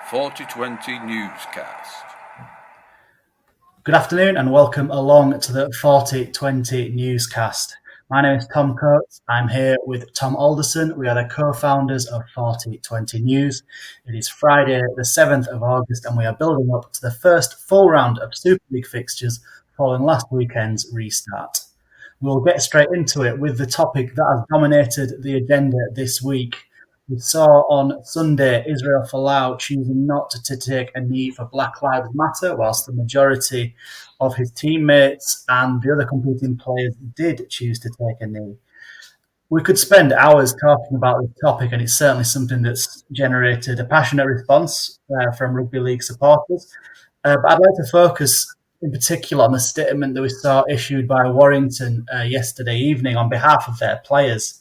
Forty20 Newscast. Good afternoon and welcome along to the Forty20 Newscast. My name is Tom Coates. I'm here with Tom Alderson. We are the co-founders of Forty20 News. It is Friday the 7th of August and we are building up to the first full round of Super League fixtures following last weekend's restart. We'll get straight into it with the topic that has dominated the agenda this week. We saw on Sunday Israel Folau choosing not to take a knee for Black Lives Matter, whilst the majority of his teammates and the other competing players did choose to take a knee. We could spend hours talking about this topic, and it's certainly something that's generated a passionate response from rugby league supporters. But I'd like to focus in particular on the statement that we saw issued by Warrington yesterday evening on behalf of their players.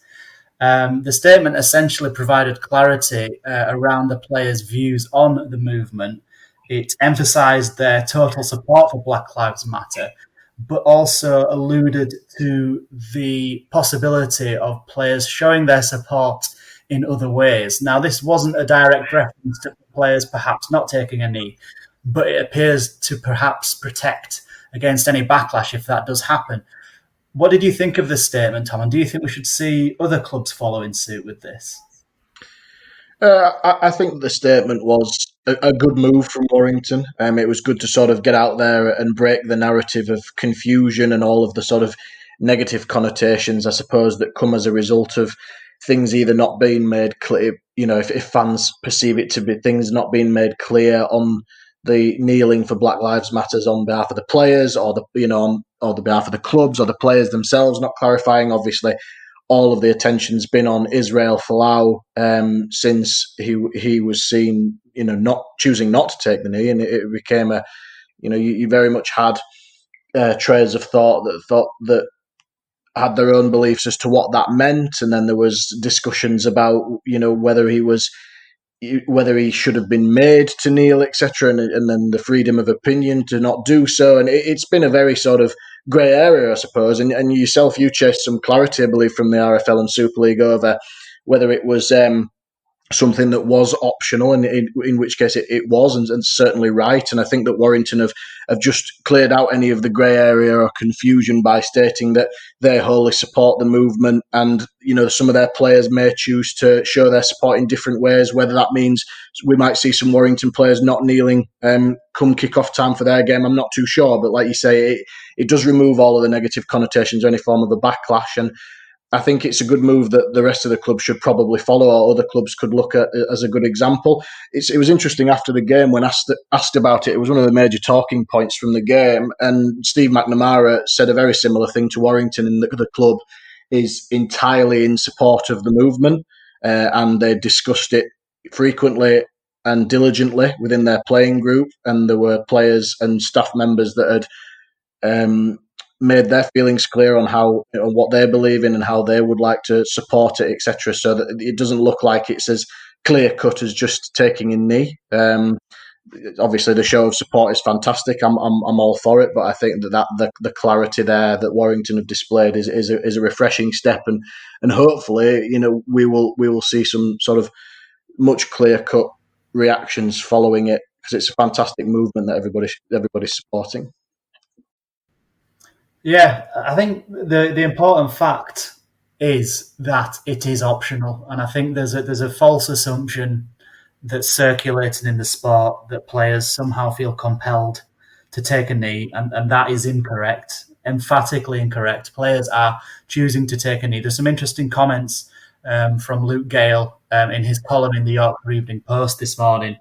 The statement essentially provided clarity around the players' views on the movement. It emphasised their total support for Black Lives Matter, but also alluded to the possibility of players showing their support in other ways. Now, this wasn't a direct reference to players perhaps not taking a knee, but it appears to perhaps protect against any backlash if that does happen. What did you think of this statement, Tom? And do you think we should see other clubs following suit with this? I think the statement was a good move from Warrington. It was good to sort of get out there and break the narrative of confusion and all of the sort of negative connotations, I suppose, that come as a result of things either not being made clear. You know, if fans perceive it to be things not being made clear on the kneeling for Black Lives Matters on behalf of the players, or the behalf of the clubs, or the players themselves not clarifying. Obviously, all of the attention's been on Israel Folau since he was seen, not choosing not to take the knee, and it became you very much had trails of thought that had their own beliefs as to what that meant, and then there was discussions about whether he should have been made to kneel, etc., and then the freedom of opinion to not do so. And it's been a very sort of grey area, I suppose. And you chased some clarity, I believe, from the RFL and Super League over whether it was something that was optional, and in which case it was, and certainly right. And I think that Warrington have just cleared out any of the grey area or confusion by stating that they wholly support the movement, and some of their players may choose to show their support in different ways. Whether that means we might see some Warrington players not kneeling come kick-off time for their game, I'm not too sure. But like you say, it does remove all of the negative connotations or any form of a backlash, and I think it's a good move that the rest of the clubs should probably follow, or other clubs could look at as a good example. It was interesting after the game when asked about it. It was one of the major talking points from the game, and Steve McNamara said a very similar thing to Warrington, in that the club is entirely in support of the movement, and they discussed it frequently and diligently within their playing group, and there were players and staff members that had made their feelings clear on how what they believe in and how they would like to support it, etc. So that it doesn't look like it's as clear cut as just taking a knee. Obviously, the show of support is fantastic. I'm all for it, but I think that the clarity there that Warrington have displayed is a refreshing step, and hopefully we will see some sort of much clear cut reactions following it, because it's a fantastic movement that everybody's supporting. Yeah, I think the important fact is that it is optional, and I think there's a false assumption that's circulating in the sport that players somehow feel compelled to take a knee, and that is incorrect, emphatically incorrect. Players are choosing to take a knee. There's some interesting comments from Luke Gale in his column in the Yorkshire Evening Post this morning,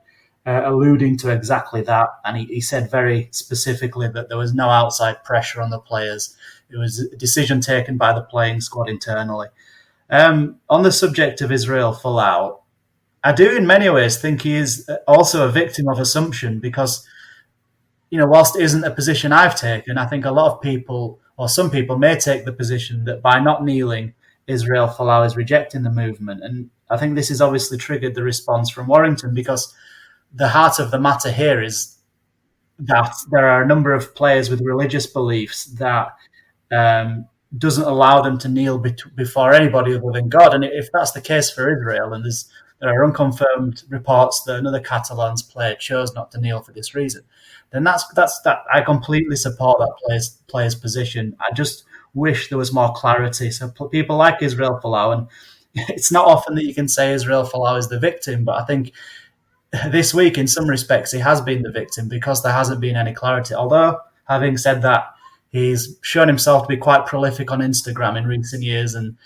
alluding to exactly that. And he said very specifically that there was no outside pressure on the players. It was a decision taken by the playing squad internally. On the subject of Israel Folau, I do in many ways think he is also a victim of assumption, because, whilst it isn't a position I've taken, I think a lot of people, or some people, may take the position that by not kneeling, Israel Folau is rejecting the movement. And I think this has obviously triggered the response from Warrington, because the heart of the matter here is that there are a number of players with religious beliefs that doesn't allow them to kneel before anybody other than God. And if that's the case for Israel, and there's there are unconfirmed reports that another Catalan's player chose not to kneel for this reason, then that's that. I completely support that player's position. I just wish there was more clarity. So people like Israel Folau, and it's not often that you can say Israel Folau is the victim, but I think this week, in some respects, he has been the victim because there hasn't been any clarity. Although, having said that, he's shown himself to be quite prolific on Instagram in recent years, and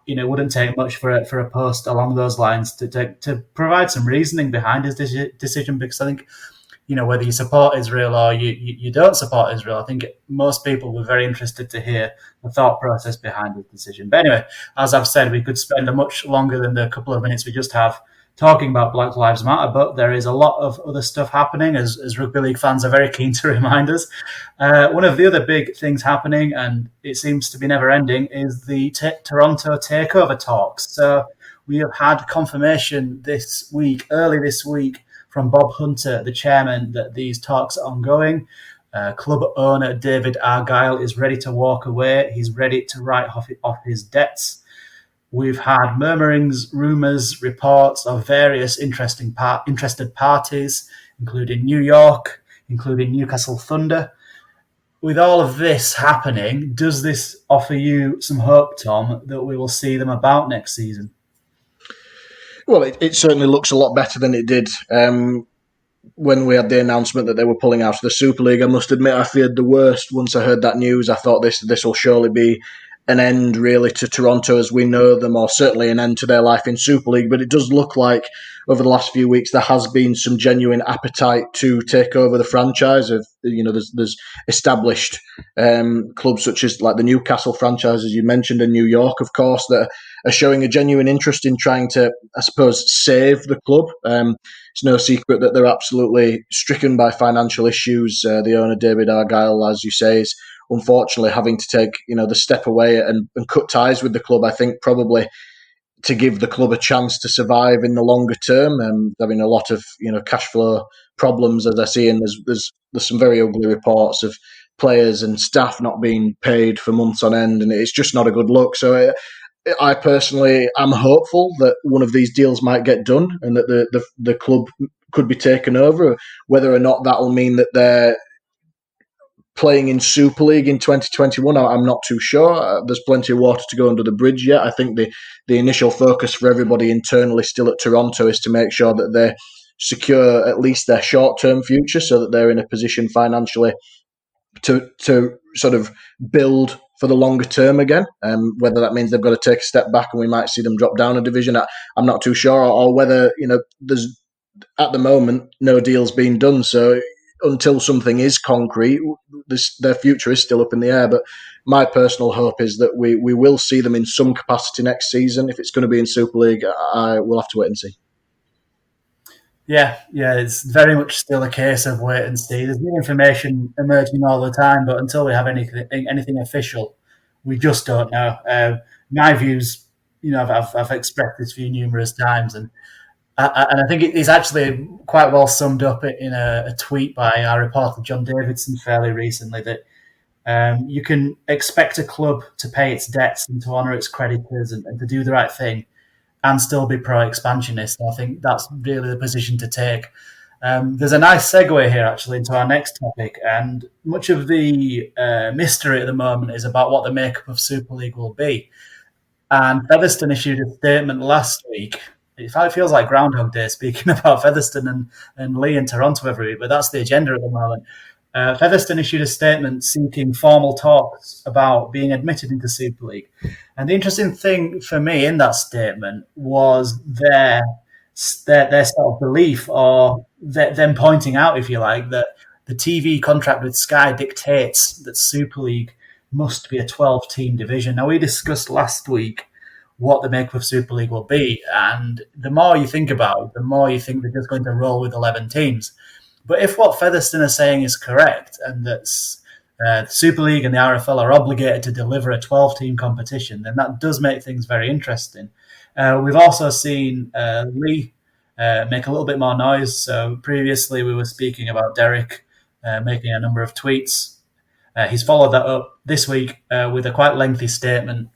it wouldn't take much for a post along those lines to provide some reasoning behind his decision. Because I think, whether you support Israel or you don't support Israel, I think most people were very interested to hear the thought process behind his decision. But anyway, as I've said, we could spend a much longer than the couple of minutes we just have talking about Black Lives Matter, but there is a lot of other stuff happening, as rugby league fans are very keen to remind us. One of the other big things happening, and it seems to be never ending, is the Toronto takeover talks. So we have had confirmation early this week, from Bob Hunter, the chairman, that these talks are ongoing. Club owner David Argyle is ready to walk away. He's ready to write off his debts. We've had murmurings, rumours, reports of various interested parties, including New York, including Newcastle Thunder. With all of this happening, does this offer you some hope, Tom, that we will see them about next season? Well, it certainly looks a lot better than it did when we had the announcement that they were pulling out of the Super League. I must admit, I feared the worst once I heard that news. I thought this will surely be an end, really, to Toronto as we know them, or certainly an end to their life in Super League. But it does look like over the last few weeks there has been some genuine appetite to take over the franchise. There's established clubs such as like the Newcastle franchise, as you mentioned, and New York, of course, that are showing a genuine interest in trying to, I suppose, save the club. It's no secret that they're absolutely stricken by financial issues. The owner, David Argyle, as you say, is unfortunately having to take the step away and cut ties with the club. I think probably to give the club a chance to survive in the longer term. Having a lot of cash flow problems, as I see, and there's some very ugly reports of players and staff not being paid for months on end, and it's just not a good look. So I personally am hopeful that one of these deals might get done and that the club could be taken over. Whether or not that will mean that they're playing in Super League in 2021, I'm not too sure. There's plenty of water to go under the bridge yet. I think the initial focus for everybody internally still at Toronto is to make sure that they secure at least their short-term future so that they're in a position financially to sort of build for the longer term again. Whether that means they've got to take a step back and we might see them drop down a division, I'm not too sure. Or whether, there's at the moment no deal's been done. So until something is concrete, their future is still up in the air. But my personal hope is that we will see them in some capacity next season. If it's going to be in Super League, I will have to wait and see. Yeah, it's very much still a case of wait and see. There's new information emerging all the time, but until we have anything official, we just don't know. My views, I've expressed this view numerous times, and I think it is actually quite well summed up in a tweet by our reporter John Davidson fairly recently, that you can expect a club to pay its debts and to honour its creditors and to do the right thing and still be pro-expansionist. I think that's really the position to take. There's a nice segue here, actually, into our next topic, and much of the mystery at the moment is about what the makeup of Super League will be. And Featherstone issued a statement last week. It feels like Groundhog Day speaking about Featherstone and Lee in Toronto every week, but that's the agenda at the moment. Featherstone issued a statement seeking formal talks about being admitted into Super League. And the interesting thing for me in that statement was their sort of belief, or them pointing out, if you like, that the TV contract with Sky dictates that Super League must be a 12-team division. Now, we discussed last week what the makeup of Super League will be, and the more you think about it, the more you think they're just going to roll with 11 teams. But if what Featherstone are saying is correct, and that the Super League and the RFL are obligated to deliver a 12-team competition, then that does make things very interesting. We've also seen Lee make a little bit more noise. So previously we were speaking about Derek making a number of tweets. He's followed that up this week with a quite lengthy statement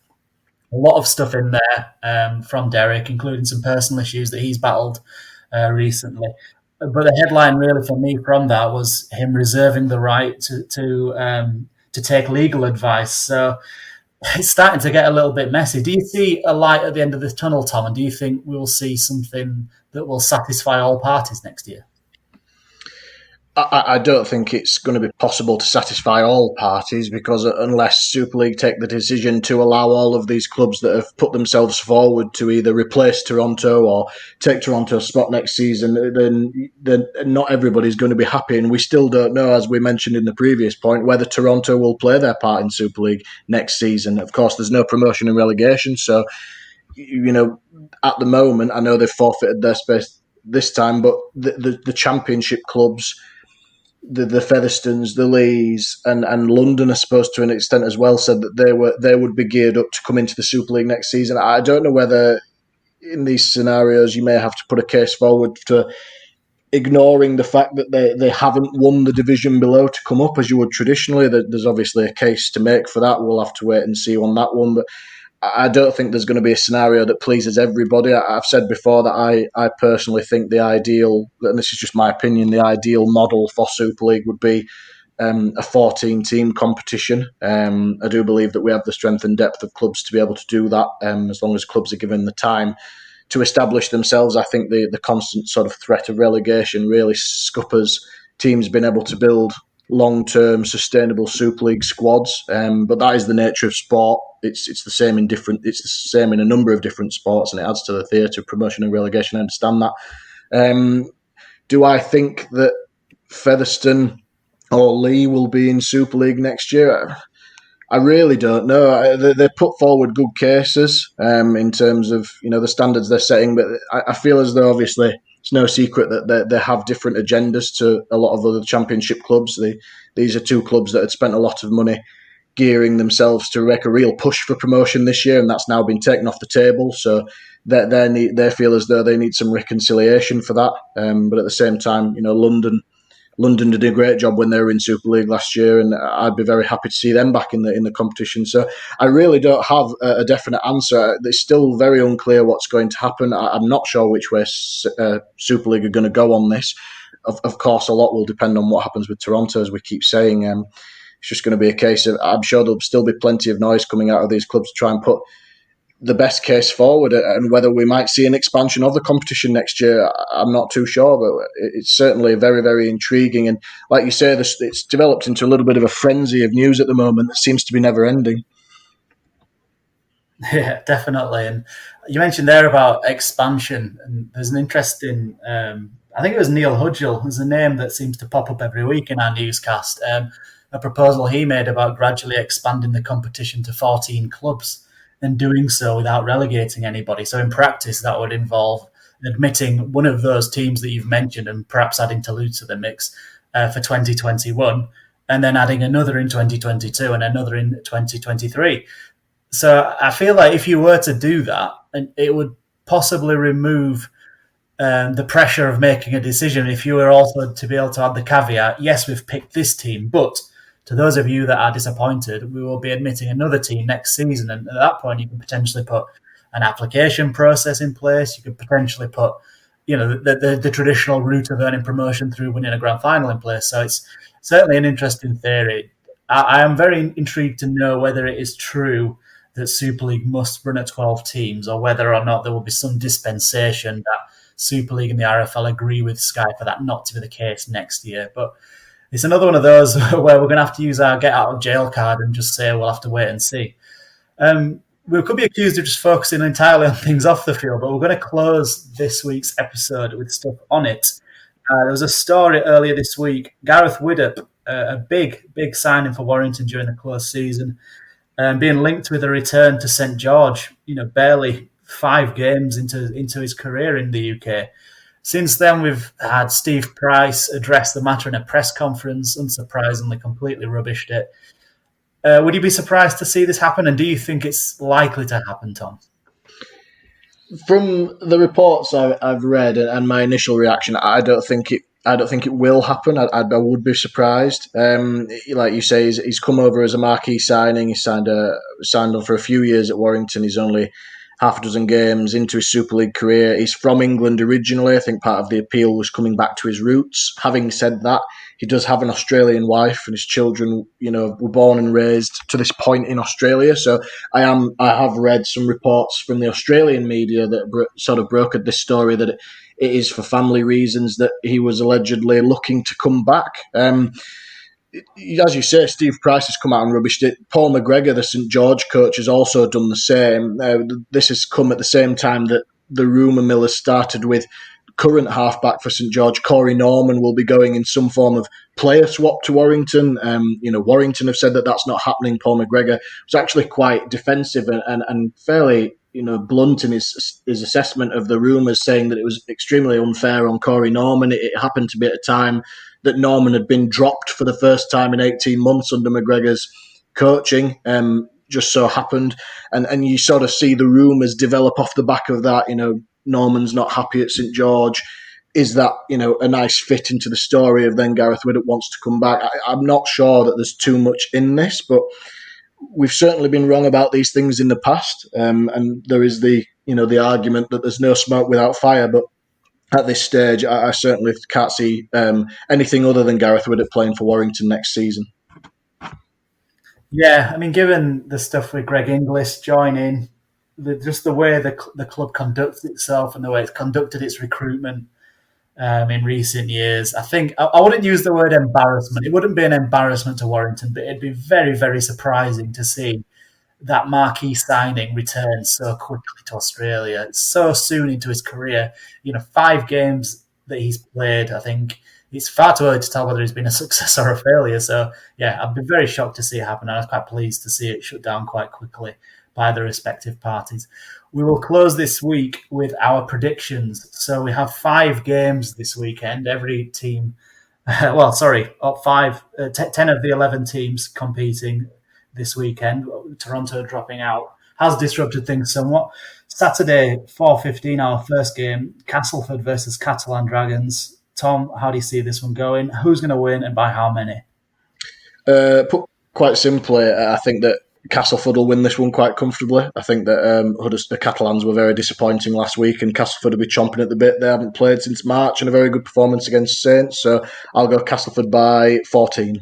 a lot of stuff in there from Derek, including some personal issues that he's battled recently. But the headline really for me from that was him reserving the right to take legal advice. So it's starting to get a little bit messy. Do you see a light at the end of the tunnel, Tom? And do you think we will see something that will satisfy all parties next year? I don't think it's going to be possible to satisfy all parties, because unless Super League take the decision to allow all of these clubs that have put themselves forward to either replace Toronto or take Toronto's spot next season, then not everybody's going to be happy. And we still don't know, as we mentioned in the previous point, whether Toronto will play their part in Super League next season. Of course, there's no promotion and relegation, so at the moment, I know they've forfeited their space this time, but the championship clubs, the Featherstones, the Lees, and London, I suppose, to an extent as well, said that they would be geared up to come into the Super League next season. I don't know whether in these scenarios you may have to put a case forward to ignoring the fact that they haven't won the division below to come up as you would traditionally. There's obviously a case to make for that. We'll have to wait and see on that one, but I don't think there's going to be a scenario that pleases everybody. I've said before that I personally think the ideal, and this is just my opinion, the ideal model for Super League would be a 14-team competition. I do believe that we have the strength and depth of clubs to be able to do that, as long as clubs are given the time to establish themselves. I think the constant sort of threat of relegation really scuppers teams being able to build long-term sustainable Super League squads, but that is the nature of sport. It's the same in a number of different sports, and it adds to the theatre of promotion and relegation. I understand that. Do I think that Featherstone or Lee will be in Super League next year? I really don't know. They put forward good cases in terms of the standards they're setting, but I feel as though obviously it's no secret that they have different agendas to a lot of other championship clubs. These are two clubs that had spent a lot of money gearing themselves to make a real push for promotion this year, and that's now been taken off the table. So they feel as though they need some reconciliation for that. But at the same time, London did a great job when they were in Super League last year, and I'd be very happy to see them back in the competition. So I really don't have a definite answer. It's still very unclear what's going to happen. I'm not sure which way Super League are going to go on this. Of course, a lot will depend on what happens with Toronto, as we keep saying. It's just going to be a case of, I'm sure there'll still be plenty of noise coming out of these clubs to try and put the best case forward, and whether we might see an expansion of the competition next year, I'm not too sure, but it's certainly very, very intriguing. And like you say, it's developed into a little bit of a frenzy of news at the moment that seems to be never ending. Yeah, definitely. And you mentioned there about expansion, and there's an interesting, I think it was Neil Hudgell, there's a name that seems to pop up every week in our newscast, a proposal he made about gradually expanding the competition to 14 clubs and doing so without relegating anybody. So in practice, that would involve admitting one of those teams that you've mentioned and perhaps adding Toulouse to the mix for 2021, and then adding another in 2022 and another in 2023. So I feel like if you were to do that, it would possibly remove the pressure of making a decision if you were also to be able to add the caveat, yes, we've picked this team, but to those of you that are disappointed, we will be admitting another team next season. And at that point, you can potentially put an application process in place. You could potentially put, the traditional route of earning promotion through winning a grand final in place. So it's certainly an interesting theory. I am very intrigued to know whether it is true that Super League must run at 12 teams, or whether or not there will be some dispensation that Super League and the RFL agree with Sky for that not to be the case next year. But it's another one of those where we're going to have to use our get out of jail card and just say we'll have to wait and see. We could be accused of just focusing entirely on things off the field, but we're going to close this week's episode with stuff on it. There was a story earlier this week. Gareth Widdop, a big signing for Warrington during the close season, being linked with a return to St George, barely 5 games into his career in the UK. Since then, we've had Steve Price address the matter in a press conference, unsurprisingly completely rubbished it. Would you be surprised to see this happen, and do you think it's likely to happen, Tom? From the reports I've read and my initial reaction, I don't think I don't think it will happen. I would be surprised. Like you say, he's come over as a marquee signing. He signed on for a few years at Warrington. He's only half a dozen games into his Super League career. He's from England originally. I think part of the appeal was coming back to his roots. Having said that, he does have an Australian wife, and his children, were born and raised to this point in Australia. So I have read some reports from the Australian media that sort of brokered this story that it is for family reasons that he was allegedly looking to come back. As you say, Steve Price has come out and rubbished it. Paul McGregor, the St George coach, has also done the same. This has come at the same time that the rumour mill has started with current halfback for St George, Corey Norman, will be going in some form of player swap to Warrington. Warrington have said that that's not happening. Paul McGregor was actually quite defensive and fairly blunt in his assessment of the rumours, saying that it was extremely unfair on Corey Norman. It happened to be at a time that Norman had been dropped for the first time in 18 months under McGregor's coaching. Just so happened. And you sort of see the rumours develop off the back of that. Norman's not happy at St George. Is that, a nice fit into the story of then Gareth Widdop wants to come back? I'm not sure that there's too much in this, but we've certainly been wrong about these things in the past. And there is the argument that there's no smoke without fire, but at this stage, I certainly can't see anything other than Gareth Widdop playing for Warrington next season. Yeah, I mean, given the stuff with Greg Inglis joining, just the way the club conducts itself and the way it's conducted its recruitment in recent years, I think I wouldn't use the word embarrassment. It wouldn't be an embarrassment to Warrington, but it'd be very, very surprising to see that marquee signing return so quickly to Australia, so soon into his career. 5 games that he's played, I think it's far too early to tell whether he's been a success or a failure. So, yeah, I'd be very shocked to see it happen. I was quite pleased to see it shut down quite quickly by the respective parties. We will close this week with our predictions. So we have 5 games this weekend. Every team, 10 of the 11 teams competing this weekend. Toronto dropping out has disrupted things somewhat. Saturday, 4:15, our first game, Castleford versus Catalan Dragons. Tom, how do you see this one going? Who's going to win and by how many? Put quite simply, I think that Castleford will win this one quite comfortably. I think that the Catalans were very disappointing last week, and Castleford will be chomping at the bit. They haven't played since March, and a very good performance against Saints. So I'll go Castleford by 14.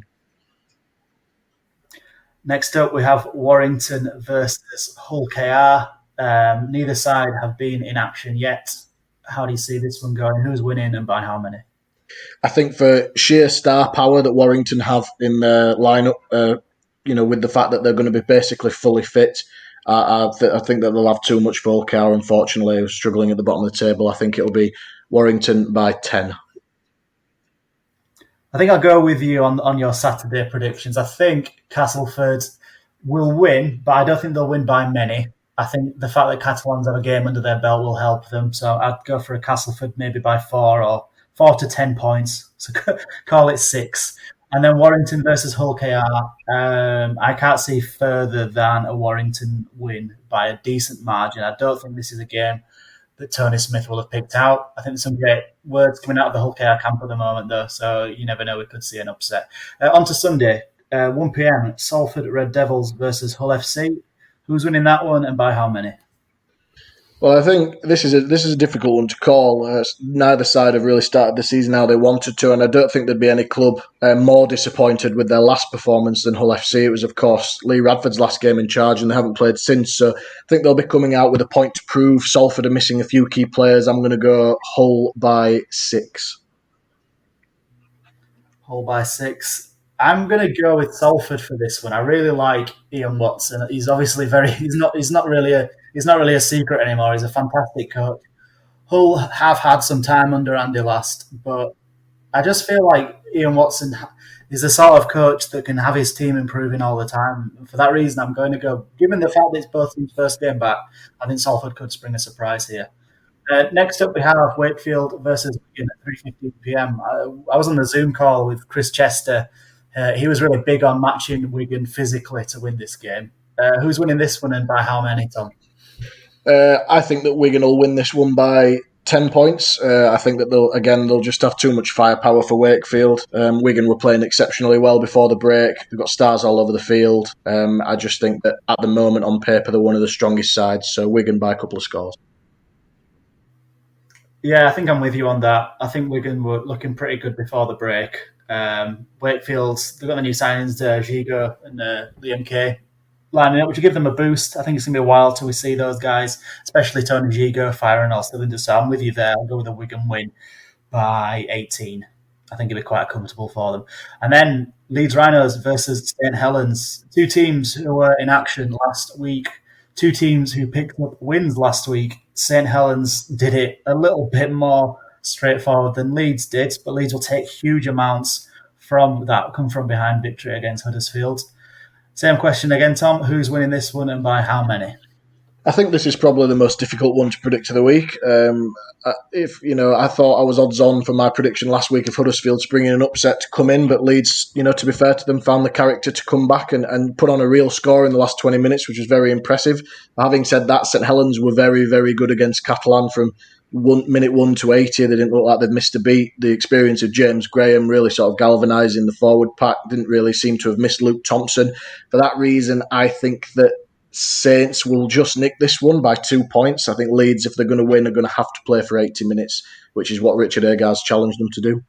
Next up, we have Warrington versus Hull KR. Neither side have been in action yet. How do you see this one going? Who's winning and by how many? I think for sheer star power that Warrington have in their lineup, with the fact that they're going to be basically fully fit, I think that they'll have too much for Hull KR, unfortunately, struggling at the bottom of the table. I think it'll be Warrington by 10. I think I'll go with you on your Saturday predictions. I think Castleford will win, but I don't think they'll win by many. I think the fact that Catalans have a game under their belt will help them. So I'd go for a Castleford maybe by 4 to 10 points. So call it 6. And then Warrington versus Hull KR. I can't see further than a Warrington win by a decent margin. I don't think this is a game that Tony Smith will have picked out. I think there's some great words coming out of the Hull KR camp at the moment, though, so you never know, we could see an upset. On to Sunday, 1 p.m, Salford Red Devils versus Hull FC. Who's winning that one and by how many? Well, I think this is a difficult one to call. Neither side have really started the season how they wanted to, and I don't think there'd be any club more disappointed with their last performance than Hull FC. It was, of course, Lee Radford's last game in charge, and they haven't played since. So I think they'll be coming out with a point to prove. Salford are missing a few key players. I'm going to go Hull by 6. Hull by 6. I'm going to go with Salford for this one. I really like Ian Watson. He's obviously he's not really a secret anymore. He's a fantastic coach. Hull have had some time under Andy Last, but I just feel like Ian Watson is the sort of coach that can have his team improving all the time. And for that reason, I'm going to go, given the fact that it's both teams' first game back, I think Salford could spring a surprise here. Next up, we have Wakefield versus Wigan at 3:15 p.m. I was on the Zoom call with Chris Chester. He was really big on matching Wigan physically to win this game. Who's winning this one and by how many, Tom? I think that Wigan will win this one by 10 points. I think that they'll just have too much firepower for Wakefield. Wigan were playing exceptionally well before the break. They've got stars all over the field. I just think that at the moment, on paper, they're one of the strongest sides. So Wigan by a couple of scores. Yeah, I think I'm with you on that. I think Wigan were looking pretty good before the break. Wakefield's, they've got the new signings, Gigo and Liam Kay lining up, which will give them a boost. I think it's going to be a while till we see those guys, especially Tony Gigo firing all cylinders. So I'm with you there. I'll go with a Wigan win by 18. I think it'll be quite comfortable for them. And then Leeds Rhinos versus St Helens, two teams who were in action last week, two teams who picked up wins last week. St Helens did it a little bit more straightforward than Leeds did, but Leeds will take huge amounts from that come from behind victory against Huddersfield. Same question again, Tom. Who's winning this one and by how many? I think this is probably the most difficult one to predict of the week. I thought I was odds on for my prediction last week of Huddersfield springing an upset to come in, but Leeds, to be fair to them, found the character to come back and put on a real score in the last 20 minutes, which was very impressive. Having said that, St Helens were very, very good against Catalan from minute 1 to 80. They didn't look like they'd missed a beat. The experience of James Graham really sort of galvanising the forward pack. Didn't really seem to have missed Luke Thompson. For that reason, I think that Saints will just nick this one by 2 points. I think Leeds, if they're going to win, are going to have to play for 80 minutes, which is what Richard Agar's challenged them to do.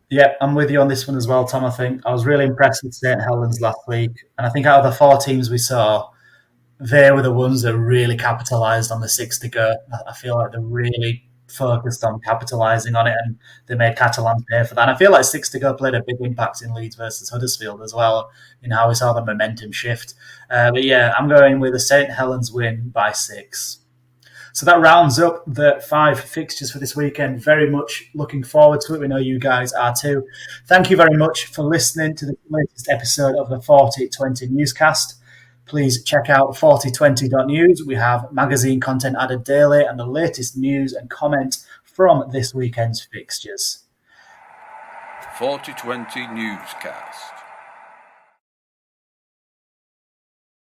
Yeah, I'm with you on this one as well, Tom. I think I was really impressed with St Helens last week. And I think out of the 4 teams we saw, they were the ones that really capitalised on the 6 to go. I feel like they're really focused on capitalising on it, and they made Catalan pay for that. And I feel like 6 to go played a big impact in Leeds versus Huddersfield as well, in how we saw the momentum shift. But yeah, I'm going with a St Helens win by 6. So that rounds up the 5 fixtures for this weekend. Very much looking forward to it. We know you guys are too. Thank you very much for listening to the latest episode of the 4020 Newscast. Please check out 4020.news. We have magazine content added daily and the latest news and comment from this weekend's fixtures. 4020 Newscast.